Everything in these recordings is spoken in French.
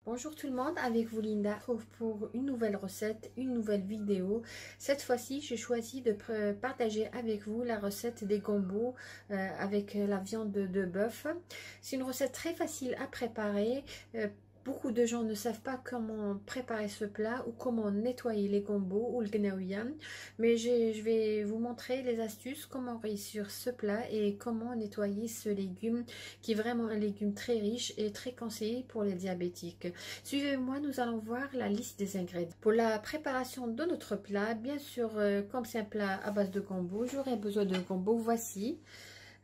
Bonjour tout le monde, avec vous Linda pour une nouvelle recette, une nouvelle vidéo. Cette fois-ci, j'ai choisi de partager avec vous la recette des gambos avec la viande de bœuf. C'est une recette très facile à préparer. Beaucoup de gens ne savent pas comment préparer ce plat ou comment nettoyer les gambos ou le gnaouia. Mais je vais vous montrer les astuces, comment réussir ce plat et comment nettoyer ce légume qui est vraiment un légume très riche et très conseillé pour les diabétiques. Suivez-moi, nous allons voir la liste des ingrédients. Pour la préparation de notre plat, bien sûr, comme c'est un plat à base de gambos, j'aurai besoin de gambos. Voici.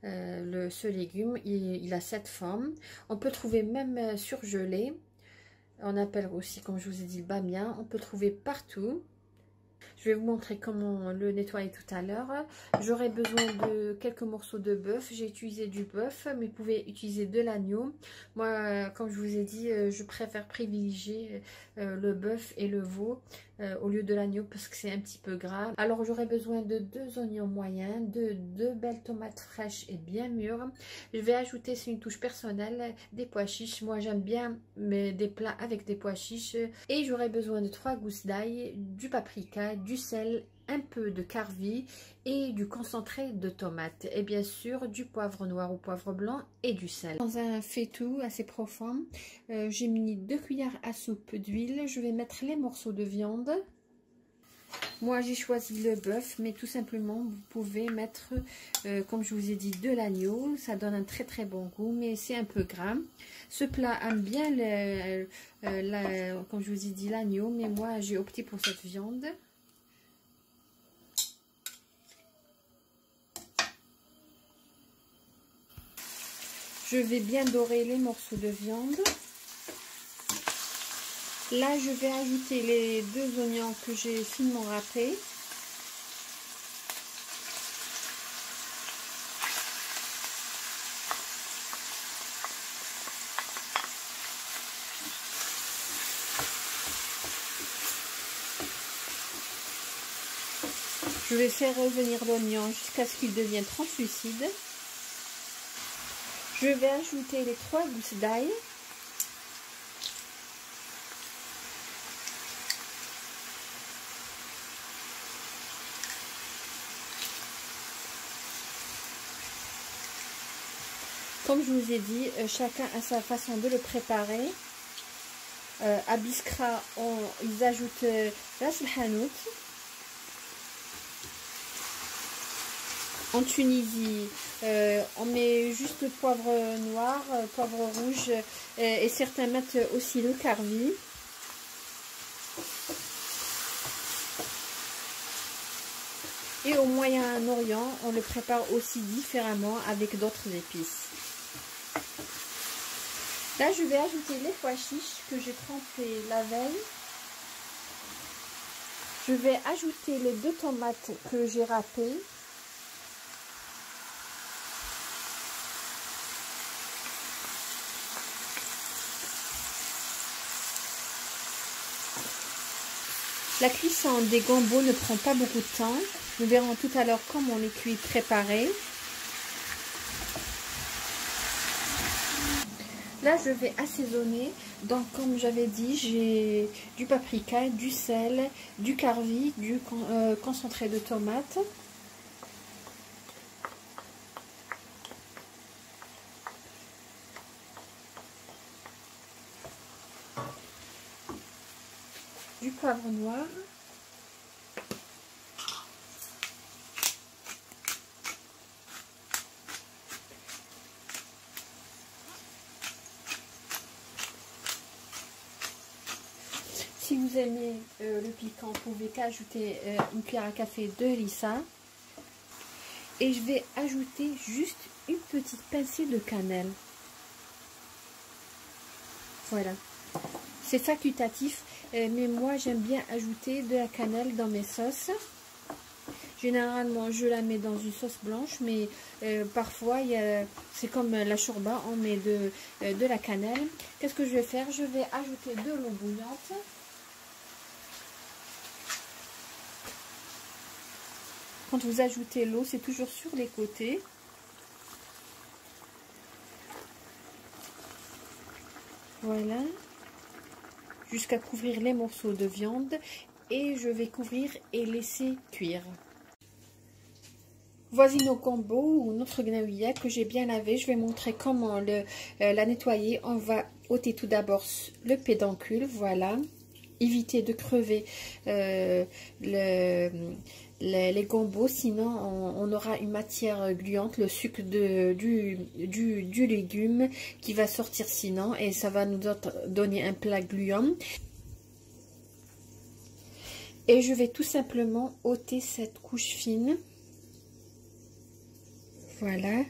Ce légume, il a cette forme. On peut trouver même surgelé. On appelle aussi, comme je vous ai dit, le bamia. On peut trouver partout. Je vais vous montrer comment le nettoyer tout à l'heure. J'aurai besoin de quelques morceaux de bœuf. J'ai utilisé du bœuf, mais vous pouvez utiliser de l'agneau. Moi, comme je vous ai dit, je préfère privilégier le bœuf et le veau au lieu de l'agneau parce que c'est un petit peu gras. Alors, j'aurai besoin de 2 oignons moyens, de 2 belles tomates fraîches et bien mûres. Je vais ajouter, c'est une touche personnelle, des pois chiches. Moi, j'aime bien des plats avec des pois chiches. Et j'aurai besoin de 3 gousses d'ail, du paprika, du sel, un peu de carvi et du concentré de tomate et bien sûr du poivre noir ou poivre blanc et du sel. Dans un faitout assez profond, j'ai mis 2 cuillères à soupe d'huile. Je vais mettre les morceaux de viande. Moi j'ai choisi le bœuf, mais tout simplement vous pouvez mettre comme je vous ai dit de l'agneau. Ça donne un très très bon goût, mais c'est un peu gras. Ce plat aime bien comme je vous ai dit l'agneau, mais moi j'ai opté pour cette viande. Je vais bien dorer les morceaux de viande. Là, je vais ajouter les 2 oignons que j'ai finement râpés. Je vais faire revenir l'oignon jusqu'à ce qu'il devienne translucide. Je vais ajouter les 3 gousses d'ail. Comme je vous ai dit, chacun a sa façon de le préparer. À Biskra, ils ajoutent ras el hanout. En Tunisie, on met juste le poivre noir, poivre rouge et certains mettent aussi le carvi. Et au Moyen-Orient, on le prépare aussi différemment avec d'autres épices. Là, je vais ajouter les pois chiches que j'ai trempés la veille. Je vais ajouter les 2 tomates que j'ai râpées. La cuisson des gambos ne prend pas beaucoup de temps. Nous verrons tout à l'heure comment on les cuit préparés. Là, je vais assaisonner. Donc, comme j'avais dit, j'ai du paprika, du sel, du carvi, du concentré de tomate. Du poivre noir. Si vous aimez le piquant, vous pouvez ajouter une cuillère à café de harissa. Et je vais ajouter juste une petite pincée de cannelle. Voilà. C'est facultatif, mais moi j'aime bien ajouter de la cannelle dans mes sauces. Généralement je la mets dans une sauce blanche, mais parfois c'est comme la shorba, on met de la cannelle. Qu'est-ce que je vais faire? Je vais ajouter de l'eau bouillante. Quand vous ajoutez l'eau, c'est toujours sur les côtés. Voilà. jusqu'à couvrir les morceaux de viande et je vais couvrir et laisser cuire. Voici nos combos ou notre gnaouilla que j'ai bien lavé. Je vais montrer comment la nettoyer. On va ôter tout d'abord le pédoncule, voilà. Éviter de crever les gambos, sinon on aura une matière gluante, le sucre du légume qui va sortir sinon et ça va nous donner un plat gluant. Et je vais tout simplement ôter cette couche fine. Voilà.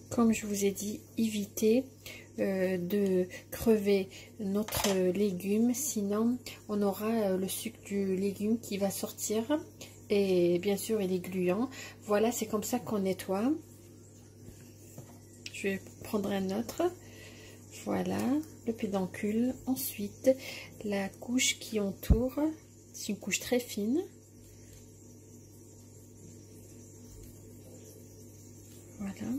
Comme je vous ai dit, évitez de crever notre légume, sinon on aura le sucre du légume qui va sortir et bien sûr il est gluant. Voilà, c'est comme ça qu'on nettoie. Je vais prendre un autre. Voilà, le pédoncule. Ensuite, la couche qui entoure, c'est une couche très fine. Voilà.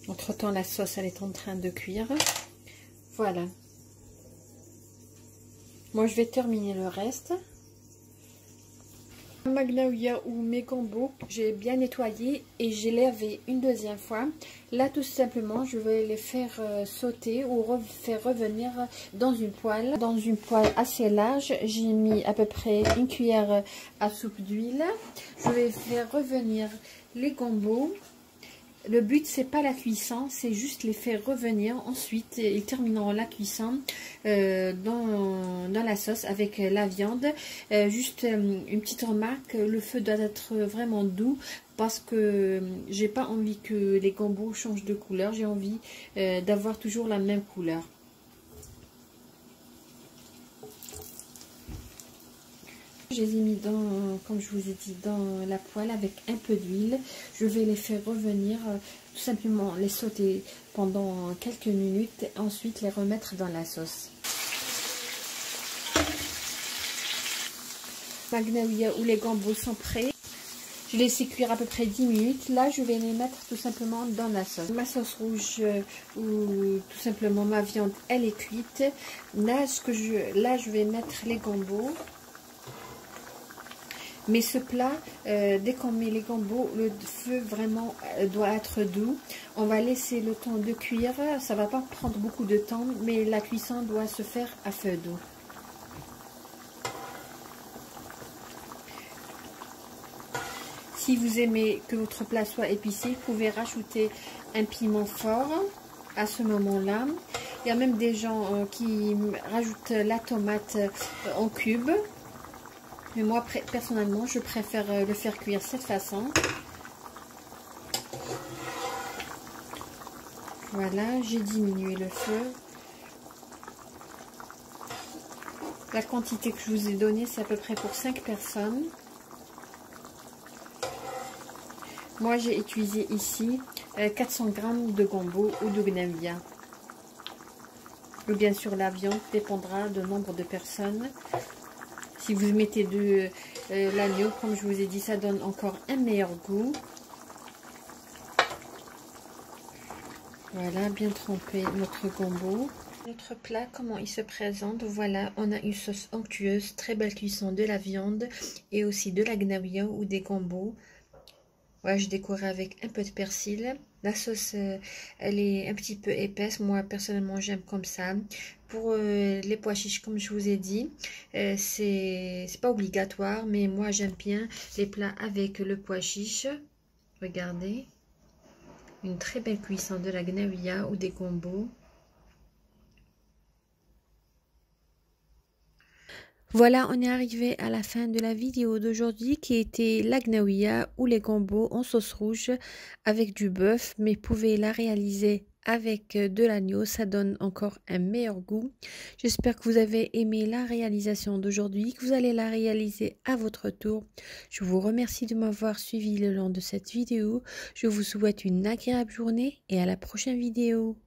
Entre-temps, la sauce, elle est en train de cuire. Voilà. Moi, je vais terminer le reste. Ma gnaouilla ou mes gambos, j'ai bien nettoyé et j'ai lavé une deuxième fois. Là, tout simplement, je vais les faire sauter ou faire revenir dans une poêle. Dans une poêle assez large, j'ai mis à peu près une cuillère à soupe d'huile. Je vais faire revenir les gambos. Le but, c'est pas la cuisson, c'est juste les faire revenir. Ensuite, ils termineront la cuisson dans la sauce avec la viande. Juste une petite remarque, le feu doit être vraiment doux parce que j'ai pas envie que les gambos changent de couleur. J'ai envie d'avoir toujours la même couleur. Je les ai mis comme je vous ai dit, dans la poêle avec un peu d'huile. Je vais les faire revenir, tout simplement les sauter pendant quelques minutes, et ensuite les remettre dans la sauce. Ma gnaouilla ou les gambos sont prêts. Je les laisse cuire à peu près 10 minutes. Là, je vais les mettre tout simplement dans la sauce. Ma sauce rouge ou tout simplement ma viande, elle est cuite. Là, je vais mettre les gambos. Mais ce plat, dès qu'on met les gambos, le feu vraiment doit être doux. On va laisser le temps de cuire. Ça va pas prendre beaucoup de temps, mais la cuisson doit se faire à feu doux. Si vous aimez que votre plat soit épicé, vous pouvez rajouter un piment fort à ce moment-là. Il y a même des gens qui rajoutent la tomate en cubes. Mais moi, personnellement, je préfère le faire cuire de cette façon. Voilà, j'ai diminué le feu. La quantité que je vous ai donnée, c'est à peu près pour 5 personnes. Moi, j'ai utilisé ici 400 g de gambos ou de gnaouilla. Et bien sûr, la viande dépendra du nombre de personnes. Si vous mettez de l'agneau, comme je vous ai dit, ça donne encore un meilleur goût. Voilà, bien trempé notre gombo. Notre plat, comment il se présente? Voilà, on a une sauce onctueuse, très belle cuisson de la viande et aussi de la gnaouilla ou des gombos. Voilà, je décore avec un peu de persil. La sauce, elle est un petit peu épaisse. Moi, personnellement, j'aime comme ça. Pour les pois chiches, comme je vous ai dit, c'est pas obligatoire. Mais moi, j'aime bien les plats avec le pois chiche. Regardez. Une très belle cuisson de la gnaouilla ou des gombos. Voilà, on est arrivé à la fin de la vidéo d'aujourd'hui qui était la gnaouilla ou les gambos en sauce rouge avec du bœuf, mais vous pouvez la réaliser avec de l'agneau, ça donne encore un meilleur goût. J'espère que vous avez aimé la réalisation d'aujourd'hui, que vous allez la réaliser à votre tour. Je vous remercie de m'avoir suivi le long de cette vidéo. Je vous souhaite une agréable journée et à la prochaine vidéo.